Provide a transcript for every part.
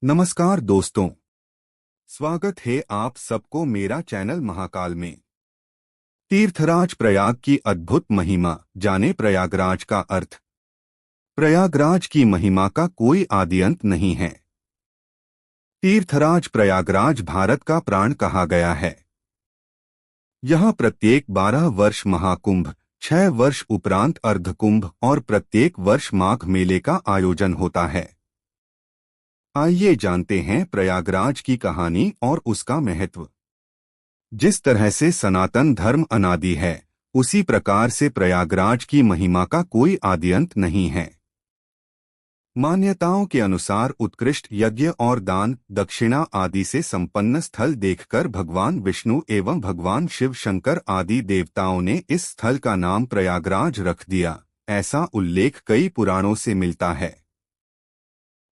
नमस्कार दोस्तों, स्वागत है आप सबको मेरा चैनल महाकाल में। तीर्थराज प्रयाग की अद्भुत महिमा जाने। प्रयागराज का अर्थ। प्रयागराज की महिमा का कोई आदिअंत नहीं है। तीर्थराज प्रयागराज भारत का प्राण कहा गया है। यहाँ प्रत्येक 12 वर्ष महाकुंभ, 6 वर्ष उपरांत अर्धकुंभ और प्रत्येक वर्ष माघ मेले का आयोजन होता है। आइए जानते हैं प्रयागराज की कहानी और उसका महत्व। जिस तरह से सनातन धर्म अनादि है, उसी प्रकार से प्रयागराज की महिमा का कोई आदिअंत नहीं है। मान्यताओं के अनुसार उत्कृष्ट यज्ञ और दान दक्षिणा आदि से संपन्न स्थल देखकर भगवान विष्णु एवं भगवान शिव शंकर आदि देवताओं ने इस स्थल का नाम प्रयागराज रख दिया, ऐसा उल्लेख कई पुराणों से मिलता है।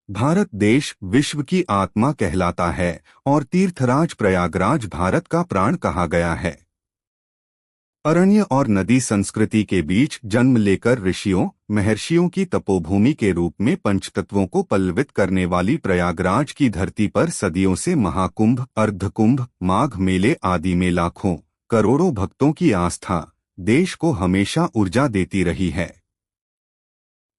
भारत देश विश्व की आत्मा कहलाता है और तीर्थराज प्रयागराज भारत का प्राण कहा गया है। अरण्य और नदी संस्कृति के बीच जन्म लेकर ऋषियों महर्षियों की तपोभूमि के रूप में पंचतत्वों को पल्लवित करने वाली प्रयागराज की धरती पर सदियों से महाकुंभ, अर्धकुंभ, माघ मेले आदि में लाखों करोड़ों भक्तों की आस्था देश को हमेशा ऊर्जा देती रही है।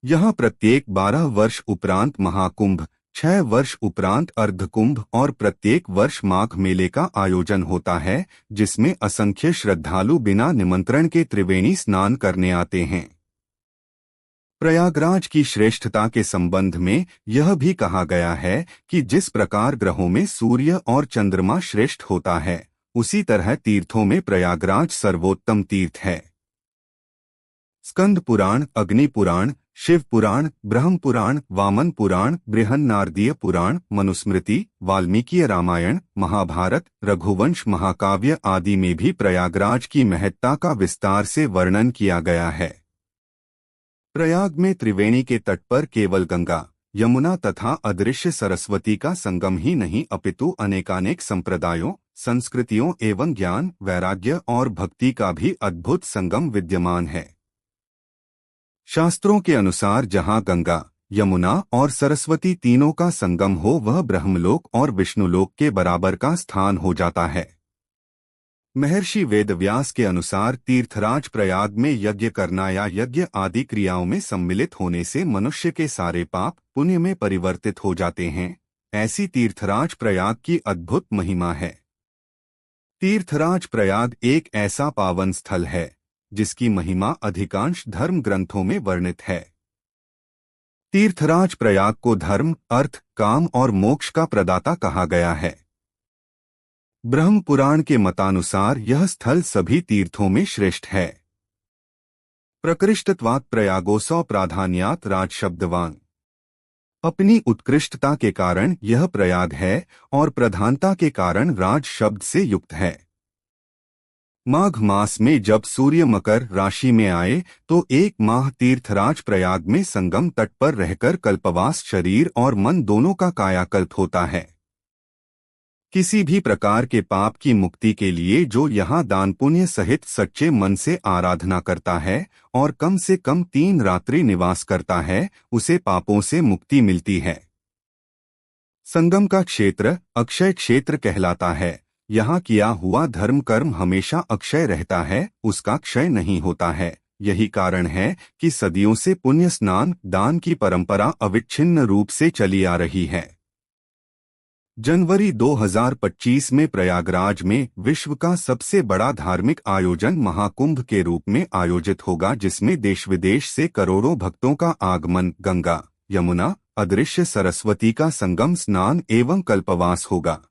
यहाँ प्रत्येक 12 वर्ष उपरांत महाकुंभ, 6 वर्ष उपरांत अर्धकुंभ और प्रत्येक वर्ष माघ मेले का आयोजन होता है, जिसमें असंख्य श्रद्धालु बिना निमंत्रण के त्रिवेणी स्नान करने आते हैं। प्रयागराज की श्रेष्ठता के संबंध में यह भी कहा गया है कि जिस प्रकार ग्रहों में सूर्य और चंद्रमा श्रेष्ठ होता है, उसी तरह तीर्थों में प्रयागराज सर्वोत्तम तीर्थ है। स्कंद पुराण, अग्नि पुराण, शिव पुराण, ब्रह्म पुराण, वामन पुराण, बृहन्नारदीय पुराण, मनुस्मृति, वाल्मीकि रामायण, महाभारत, रघुवंश महाकाव्य आदि में भी प्रयागराज की महत्ता का विस्तार से वर्णन किया गया है। प्रयाग में त्रिवेणी के तट पर केवल गंगा, यमुना तथा अदृश्य सरस्वती का संगम ही नहीं अपितु अनेकानेक संप्रदायों, संस्कृतियों एवं ज्ञान, वैराग्य और भक्ति का भी अद्भुत संगम विद्यमान है। शास्त्रों के अनुसार जहाँ गंगा, यमुना और सरस्वती तीनों का संगम हो, वह ब्रह्मलोक और विष्णुलोक के बराबर का स्थान हो जाता है। महर्षि वेदव्यास के अनुसार तीर्थराज प्रयाग में यज्ञ करना या यज्ञ आदि क्रियाओं में सम्मिलित होने से मनुष्य के सारे पाप पुण्य में परिवर्तित हो जाते हैं। ऐसी तीर्थराज प्रयाग की अद्भुत महिमा है। तीर्थराज प्रयाग एक ऐसा पावन स्थल है जिसकी महिमा अधिकांश धर्म ग्रंथों में वर्णित है। तीर्थराज प्रयाग को धर्म, अर्थ, काम और मोक्ष का प्रदाता कहा गया है। ब्रह्म पुराण के मतानुसार यह स्थल सभी तीर्थों में श्रेष्ठ है। प्रकृष्टत्वात् प्रयागोसौ प्राधान्यात् राज शब्दवान। अपनी उत्कृष्टता के कारण यह प्रयाग है और प्रधानता के कारण राज शब्द से युक्त है। माघ मास में जब सूर्य मकर राशि में आए तो एक माह तीर्थराज प्रयाग में संगम तट पर रहकर कल्पवास शरीर और मन दोनों का कायाकल्प होता है। किसी भी प्रकार के पाप की मुक्ति के लिए जो यहाँ दान पुण्य सहित सच्चे मन से आराधना करता है और कम से कम 3 रात्रि निवास करता है, उसे पापों से मुक्ति मिलती है। संगम का क्षेत्र अक्षय क्षेत्र कहलाता है। यहाँ किया हुआ धर्म कर्म हमेशा अक्षय रहता है, उसका क्षय नहीं होता है। यही कारण है कि सदियों से पुण्य स्नान दान की परंपरा अविच्छिन्न रूप से चली आ रही है। जनवरी 2025 में प्रयागराज में विश्व का सबसे बड़ा धार्मिक आयोजन महाकुंभ के रूप में आयोजित होगा, जिसमें देश विदेश से करोड़ों भक्तों का आगमन गंगा, यमुना, अदृश्य सरस्वती का संगम स्नान एवं कल्पवास होगा।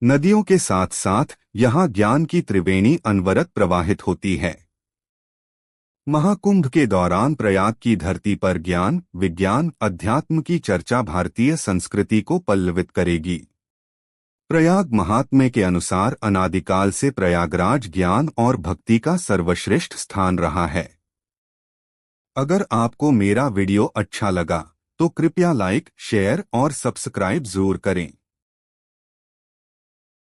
नदियों के साथ साथ यहाँ ज्ञान की त्रिवेणी अनवरत प्रवाहित होती है। महाकुंभ के दौरान प्रयाग की धरती पर ज्ञान, विज्ञान, अध्यात्म की चर्चा भारतीय संस्कृति को पल्लवित करेगी। प्रयाग महात्म्य के अनुसार अनादिकाल से प्रयागराज ज्ञान और भक्ति का सर्वश्रेष्ठ स्थान रहा है। अगर आपको मेरा वीडियो अच्छा लगा तो कृपया लाइक, शेयर और सब्सक्राइब जरूर करें।